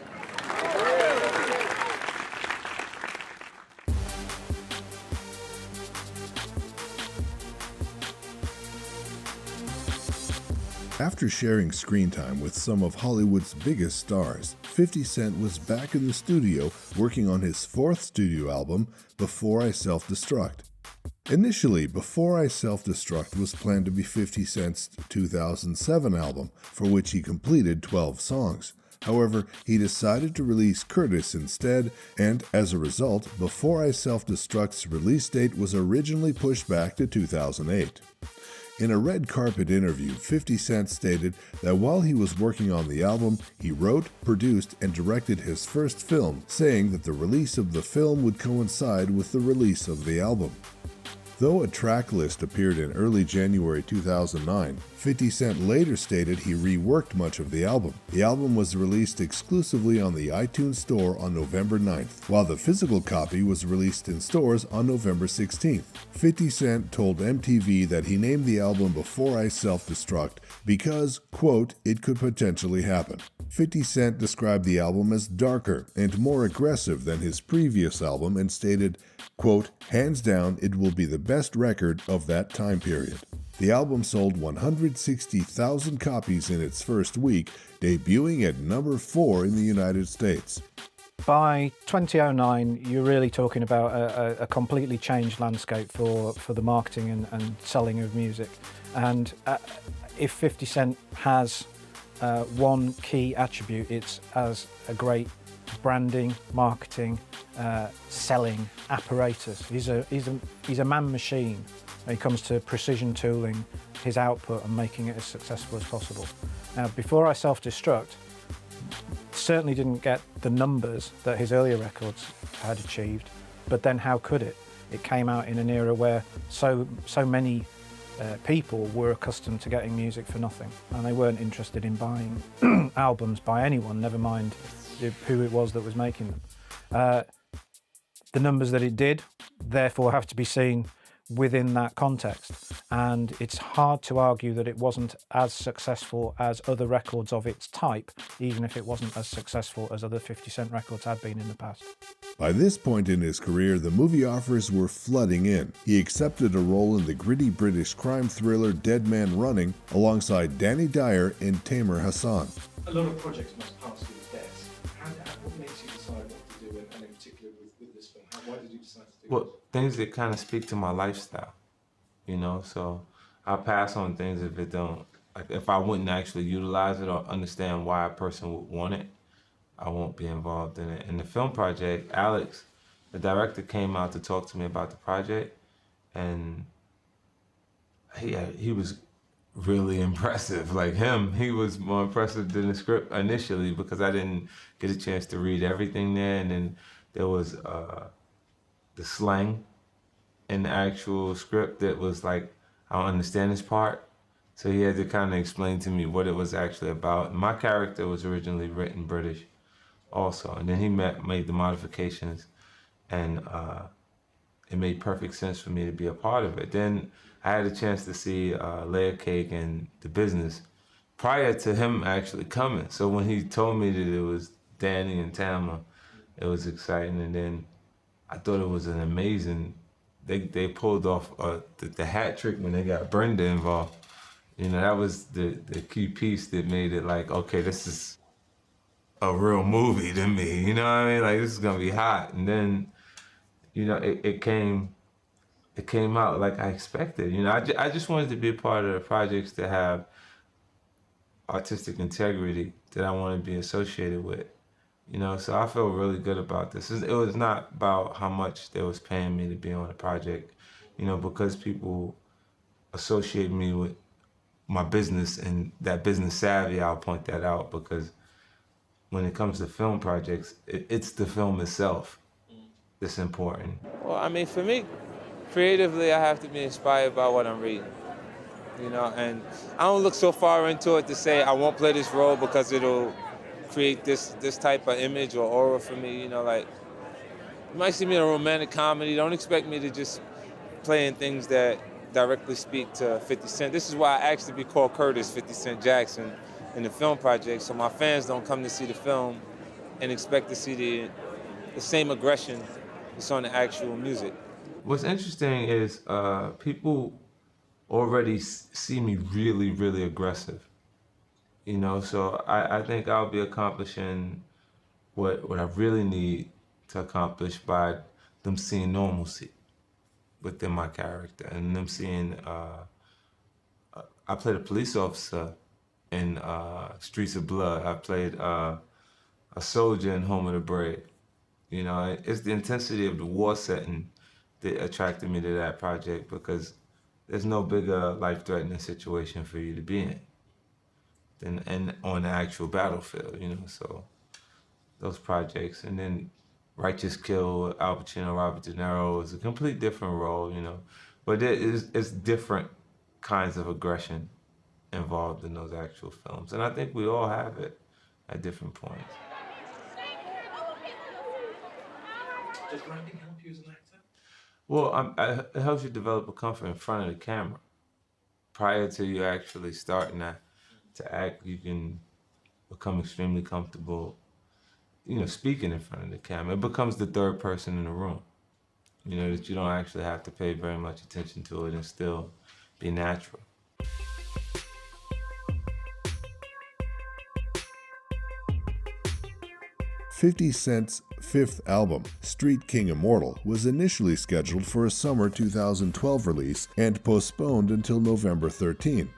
After sharing screen time with some of Hollywood's biggest stars, 50 Cent was back in the studio working on his fourth studio album, Before I Self-Destruct. Initially, Before I Self-Destruct was planned to be 50 Cent's 2007 album, for which he completed 12 songs. However, he decided to release Curtis instead, and as a result, Before I Self-Destruct's release date was originally pushed back to 2008. In a red carpet interview, 50 Cent stated that while he was working on the album, he wrote, produced, and directed his first film, saying that the release of the film would coincide with the release of the album. Though a track list appeared in early January 2009, 50 Cent later stated he reworked much of the album. The album was released exclusively on the iTunes Store on November 9th, while the physical copy was released in stores on November 16th. 50 Cent told MTV that he named the album Before I Self-Destruct because, quote, it could potentially happen. 50 Cent described the album as darker and more aggressive than his previous album and stated, quote, hands down, it will be the best record of that time period. The album sold 160,000 copies in its first week, debuting at number 4 in the United States. By 2009, you're really talking about a completely changed landscape for the marketing and selling of music. And if 50 Cent has one key attribute, it's as a great branding, marketing, selling apparatus. He's a man machine when it comes to precision tooling his output and making it as successful as possible. Now, Before I Self-Destruct certainly didn't get the numbers that his earlier records had achieved, but then how could it? It came out in an era where so many people were accustomed to getting music for nothing, and they weren't interested in buying albums by anyone, never mind who it was that was making them. The numbers that it did, therefore, have to be seen within that context, and it's hard to argue that it wasn't as successful as other records of its type, even if it wasn't as successful as other 50 Cent records had been in the past. By this point in his career, the movie offers were flooding in. He accepted a role in the gritty British crime thriller Dead Man Running alongside Danny Dyer and Tamer Hassan. A lot of projects must pass through the desk. What makes you decide what to do, and in particular with this film? Why did you decide to do it? Well, things that kind of speak to my lifestyle, you know, so I'll pass on things if it don't, like if I wouldn't actually utilize it or understand why a person would want it, I won't be involved in it. In the film project, Alex, the director, came out to talk to me about the project, and he was really impressive. Like he was more impressive than the script initially, because I didn't get a chance to read everything there, and then there was the slang in the actual script that was like, I don't understand this part. So he had to kind of explain to me what it was actually about. My character was originally written British also, and then he made the modifications, and it made perfect sense for me to be a part of it. Then I had a chance to see Layer Cake and The Business prior to him actually coming. So when he told me that it was Danny and Tama, it was exciting. And then I thought it was an amazing, they pulled off the hat trick when they got Brenda involved. You know, that was the key piece that made it like, okay, this is a real movie to me. You know what I mean? Like, this is gonna be hot. And then, you know, it came out like I expected. You know, I just wanted to be a part of the projects that have artistic integrity that I want to be associated with. You know, so I feel really good about this. It was not about how much they was paying me to be on the project, you know, because people associate me with my business and that business savvy, I'll point that out, because when it comes to film projects, it's the film itself that's important. Well, I mean, for me, creatively, I have to be inspired by what I'm reading, you know, and I don't look so far into it to say I won't play this role because it'll create this type of image or aura for me, you know, like, you might see me in a romantic comedy. Don't expect me to just play in things that directly speak to 50 Cent. This is why I asked to be called Curtis 50 Cent Jackson in the film project, so my fans don't come to see the film and expect to see the same aggression that's on the actual music. What's interesting is people already see me really, really aggressive. You know, so I think I'll be accomplishing what I really need to accomplish by them seeing normalcy. within my character, and them seeing. I played a police officer in Streets of Blood. I played a soldier in Home of the Brave. You know, it's the intensity of the war setting that attracted me to that project, because there's no bigger life-threatening situation for you to be in than on the actual battlefield, you know, so those projects. And then Righteous Kill, Al Pacino, Robert De Niro is a complete different role, you know, but it's different kinds of aggression involved in those actual films. And I think we all have it at different points. Does branding help you as an actor? Well, it helps you develop a comfort in front of the camera. Prior to you actually starting to act, you can become extremely comfortable, you know, speaking in front of the camera. It becomes the third person in the room, you know, that you don't actually have to pay very much attention to it and still be natural. 50 Cent's fifth album, Street King Immortal, was initially scheduled for a summer 2012 release and postponed until November 13.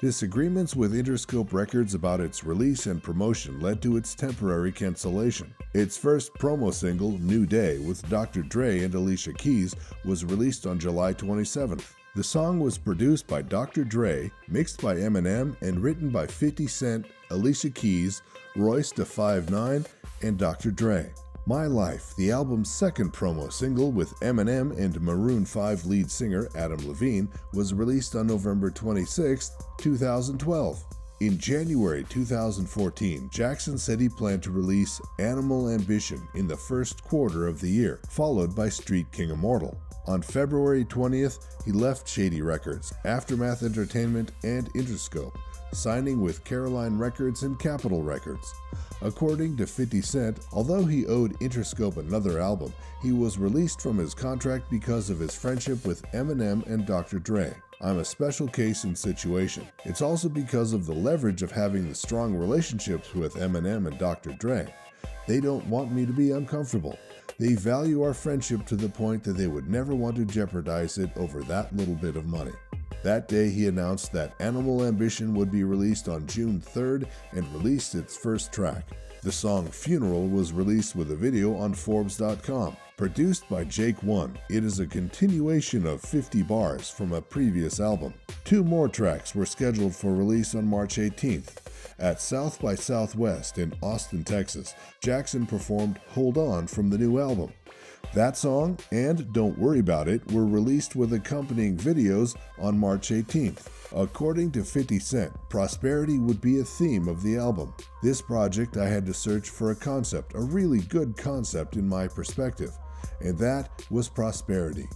Disagreements with Interscope Records about its release and promotion led to its temporary cancellation. Its first promo single, New Day, with Dr. Dre and Alicia Keys, was released on July 27th. The song was produced by Dr. Dre, mixed by Eminem, and written by 50 Cent, Alicia Keys, Royce da 5'9", and Dr. Dre. My Life, the album's second promo single with Eminem and Maroon 5 lead singer Adam Levine, was released on November 26, 2012. In January 2014, Jackson said he planned to release Animal Ambition in the first quarter of the year, followed by Street King Immortal. On February 20th, he left Shady Records, Aftermath Entertainment, and Interscope, signing with Caroline Records and Capitol Records. According to 50 Cent, although he owed Interscope another album, he was released from his contract because of his friendship with Eminem and Dr. Dre. I'm a special case and situation. It's also because of the leverage of having the strong relationships with Eminem and Dr. Dre. They don't want me to be uncomfortable. They value our friendship to the point that they would never want to jeopardize it over that little bit of money. That day, he announced that Animal Ambition would be released on June 3rd and released its first track. The song Funeral was released with a video on Forbes.com. Produced by Jake One, it is a continuation of 50 Bars from a previous album. 2 more tracks were scheduled for release on March 18th. At South by Southwest in Austin, Texas, Jackson performed Hold On from the new album. That song and Don't Worry About It were released with accompanying videos on March 18th. According to 50 Cent, prosperity would be a theme of the album. This project, I had to search for a concept, a really good concept in my perspective, and that was prosperity.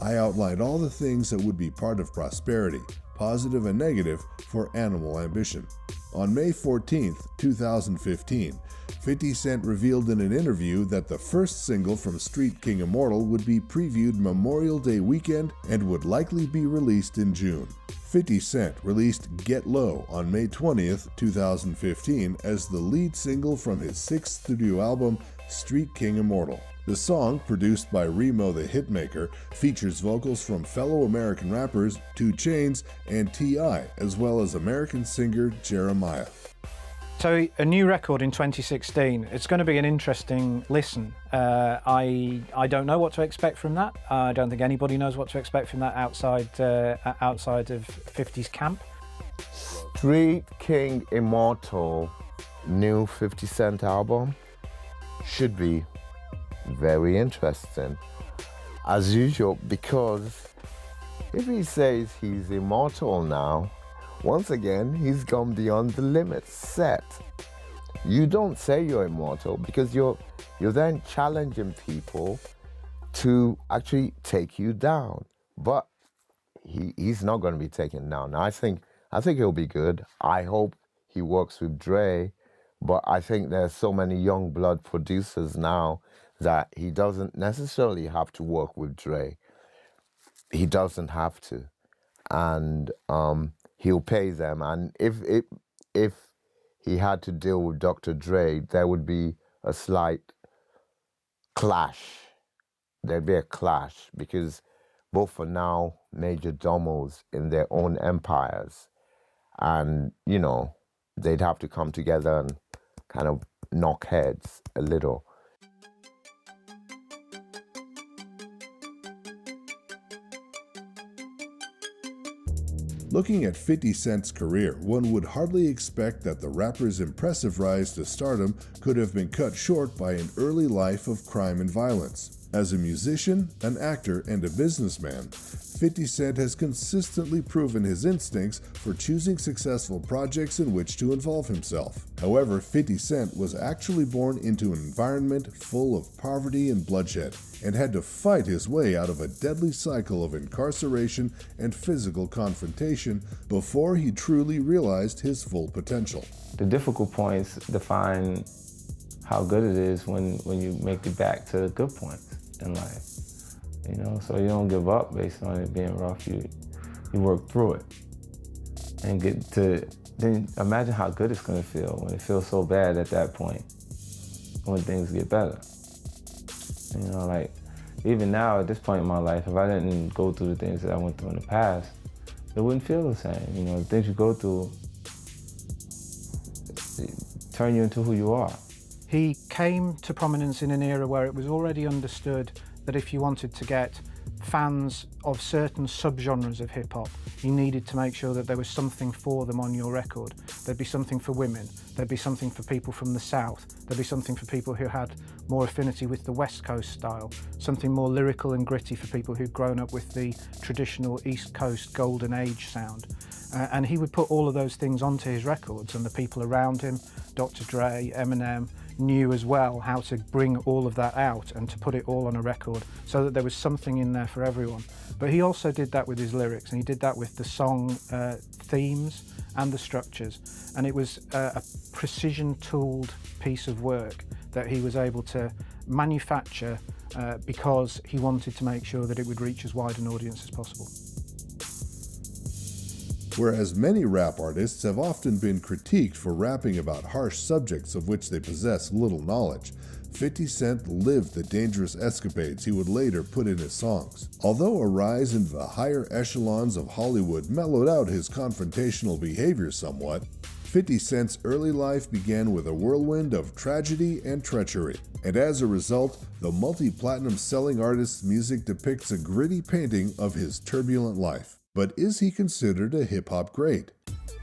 I outlined all the things that would be part of prosperity, positive and negative, for Animal Ambition. On May 14th, 2015, 50 Cent revealed in an interview that the first single from Street King Immortal would be previewed Memorial Day weekend and would likely be released in June. 50 Cent released Get Low on May 20th, 2015 as the lead single from his 6th studio album, Street King Immortal. The song, produced by Remo the Hitmaker, features vocals from fellow American rappers 2 Chainz and T.I., as well as American singer Jeremiah. So a new record in 2016, it's going to be an interesting listen. I don't know what to expect from that. I don't think anybody knows what to expect from that outside of 50's camp. Street King Immortal, new 50 Cent album, should be very interesting, as usual, because if he says he's immortal now, once again, he's gone beyond the limits set. You don't say you're immortal because you're then challenging people to actually take you down. But he's not going to be taken down. I think he'll be good. I hope he works with Dre, but I think there's so many young blood producers now that he doesn't necessarily have to work with Dre. He doesn't have to. And he'll pay them. And if he had to deal with Dr. Dre, there would be a slight clash. There'd be a clash because Both are now major domos in their own empires. And, you know, they'd have to come together and kind of knock heads a little. Looking at 50 Cent's career, one would hardly expect that the rapper's impressive rise to stardom could have been cut short by an early life of crime and violence. As a musician, an actor, and a businessman, 50 Cent has consistently proven his instincts for choosing successful projects in which to involve himself. However, 50 Cent was actually born into an environment full of poverty and bloodshed, and had to fight his way out of a deadly cycle of incarceration and physical confrontation before he truly realized his full potential. The difficult points define how good it is when you make it back to the good points in life. You know, so you don't give up based on it being rough. You work through it and get to, then imagine how good it's gonna feel when it feels so bad at that point, when things get better. You know, like, even now at this point in my life, if I didn't go through the things that I went through in the past, it wouldn't feel the same. You know, the things you go through turn you into who you are. He came to prominence in an era where it was already understood that if you wanted to get fans of certain subgenres of hip-hop, you needed to make sure that there was something for them on your record. There'd be something for women, there'd be something for people from the South, there'd be something for people who had more affinity with the West Coast style, something more lyrical and gritty for people who'd grown up with the traditional East Coast Golden Age sound. And he would put all of those things onto his records, and the people around him, Dr. Dre, Eminem, knew as well how to bring all of that out and to put it all on a record so that there was something in there for everyone. But he also did that with his lyrics, and he did that with the song themes and the structures. And it was a precision-tooled piece of work that he was able to manufacture because he wanted to make sure that it would reach as wide an audience as possible. Whereas many rap artists have often been critiqued for rapping about harsh subjects of which they possess little knowledge, 50 Cent lived the dangerous escapades he would later put in his songs. Although a rise into the higher echelons of Hollywood mellowed out his confrontational behavior somewhat, 50 Cent's early life began with a whirlwind of tragedy and treachery. And as a result, the multi-platinum selling artist's music depicts a gritty painting of his turbulent life. But is he considered a hip-hop great?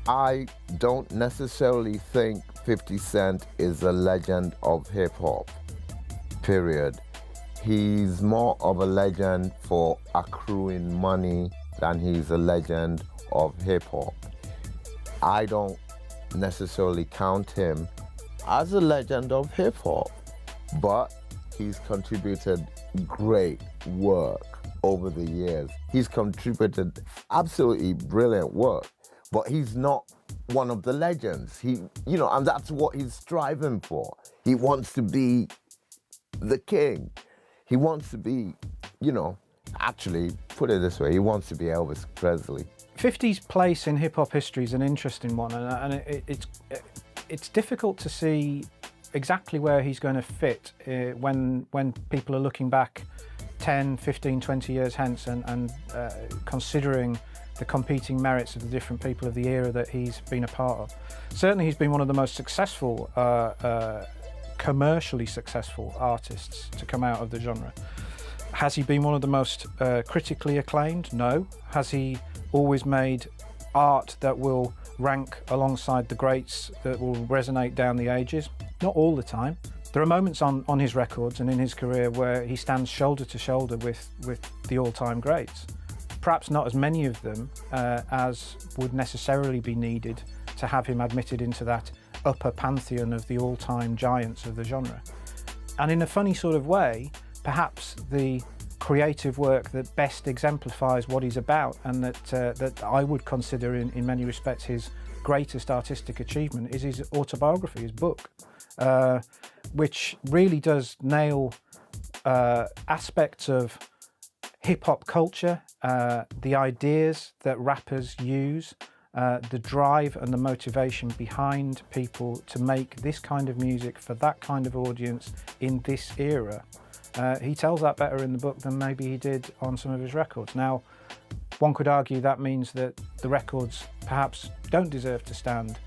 I don't necessarily think 50 Cent is a legend of hip-hop, period. He's more of a legend for accruing money than he's a legend of hip-hop. I don't necessarily count him as a legend of hip-hop, but he's contributed great work over the years. He's contributed absolutely brilliant work, but he's not one of the legends. And that's what he's striving for. He wants to be the king. He wants to be, actually, put it this way, he wants to be Elvis Presley. 50's place in hip-hop history is an interesting one, and it's difficult to see exactly where he's going to fit when people are looking back 10, 15, 20 years hence and considering the competing merits of the different people of the era that he's been a part of. Certainly he's been one of the most successful, commercially successful artists to come out of the genre. Has he been one of the most critically acclaimed? No. Has he always made art that will rank alongside the greats, that will resonate down the ages? Not all the time. There are moments on his records and in his career where he stands shoulder to shoulder with the all-time greats. Perhaps not as many of them as would necessarily be needed to have him admitted into that upper pantheon of the all-time giants of the genre. And in a funny sort of way, perhaps the creative work that best exemplifies what he's about and that I would consider in many respects his greatest artistic achievement is his autobiography, his book. Which really does nail aspects of hip-hop culture, the ideas that rappers use, the drive and the motivation behind people to make this kind of music for that kind of audience in this era. He tells that better in the book than maybe he did on some of his records. Now, one could argue that means that the records perhaps don't deserve to stand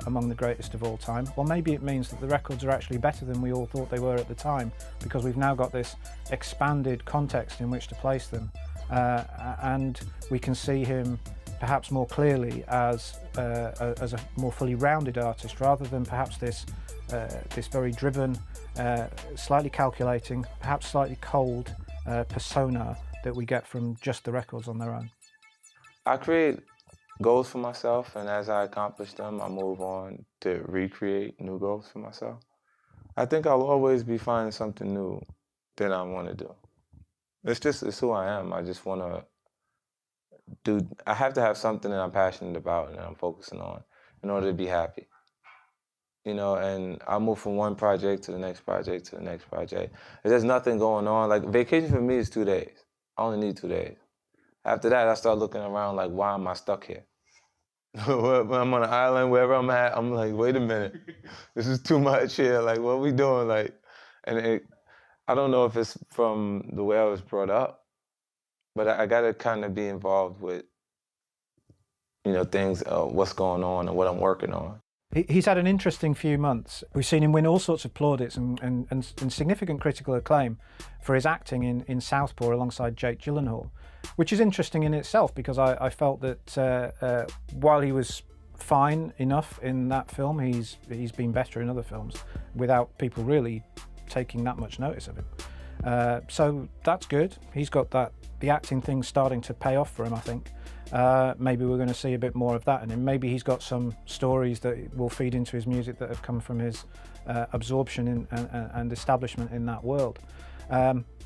among the greatest of all time. Well, maybe it means that the records are actually better than we all thought they were at the time, because we've now got this expanded context in which to place them, and we can see him perhaps more clearly as a more fully rounded artist, rather than perhaps this very driven, slightly calculating, perhaps slightly cold persona that we get from just the records on their own. I create goals for myself, and as I accomplish them, I move on to recreate new goals for myself. I think I'll always be finding something new that I want to do. It's who I am. I just want to I have to have something that I'm passionate about and that I'm focusing on in order to be happy. You know, and I move from one project to the next project to the next project. If there's nothing going on, like vacation for me is 2 days. I only need 2 days. After that, I start looking around like, why am I stuck here? When I'm on an island, wherever I'm at, I'm like, wait a minute, this is too much here. Like, what are we doing? Like, and I don't know if it's from the way I was brought up, but I gotta kind of be involved with, you know, things, what's going on and what I'm working on. He's had an interesting few months. We've seen him win all sorts of plaudits and significant critical acclaim for his acting in Southpaw alongside Jake Gyllenhaal, which is interesting in itself, because I felt that while he was fine enough in that film, he's been better in other films without people really taking that much notice of him. So that's good. He's got the acting thing starting to pay off for him, I think. Maybe we're going to see a bit more of that in him. Maybe he's got some stories that will feed into his music that have come from his absorption and establishment in that world.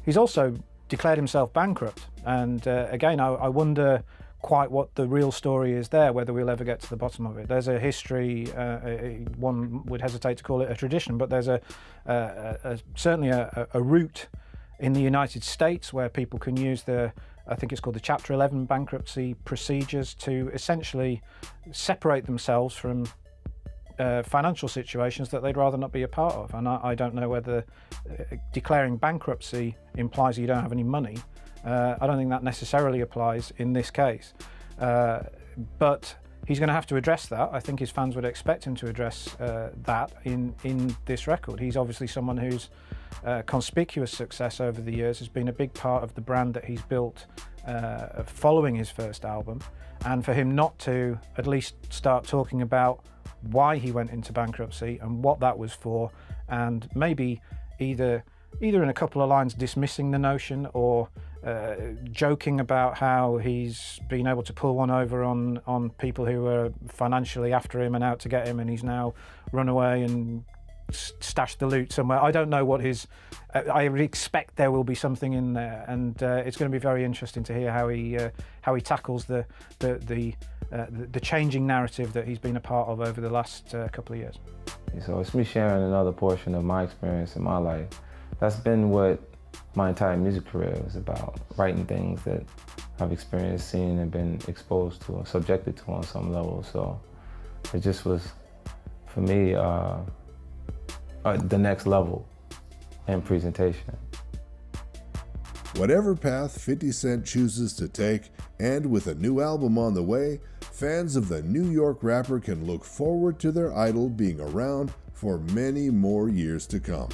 He's also declared himself bankrupt, and again, I wonder quite what the real story is there, whether we'll ever get to the bottom of it. There's a history, one would hesitate to call it a tradition, but there's certainly a route in the United States where people can use I think it's called the Chapter 11 bankruptcy procedures to essentially separate themselves from financial situations that they'd rather not be a part of. And I don't know whether declaring bankruptcy implies you don't have any money. I don't think that necessarily applies in this case. But he's going to have to address that. I think his fans would expect him to address that in this record. He's obviously someone whose conspicuous success over the years has been a big part of the brand that he's built following his first album, and for him not to at least start talking about why he went into bankruptcy and what that was for, and maybe either in a couple of lines dismissing the notion or joking about how he's been able to pull one over on people who were financially after him and out to get him, and he's now run away and stashed the loot somewhere. I don't know what his... I would expect there will be something in there, and it's going to be very interesting to hear how he tackles the changing narrative that he's been a part of over the last couple of years. So it's me sharing another portion of my experience in my life. That's been what my entire music career was about, writing things that I've experienced, seen, and been exposed to or subjected to on some level. So it just was, for me, the next level in presentation. Whatever path 50 Cent chooses to take, and with a new album on the way, fans of the New York rapper can look forward to their idol being around for many more years to come.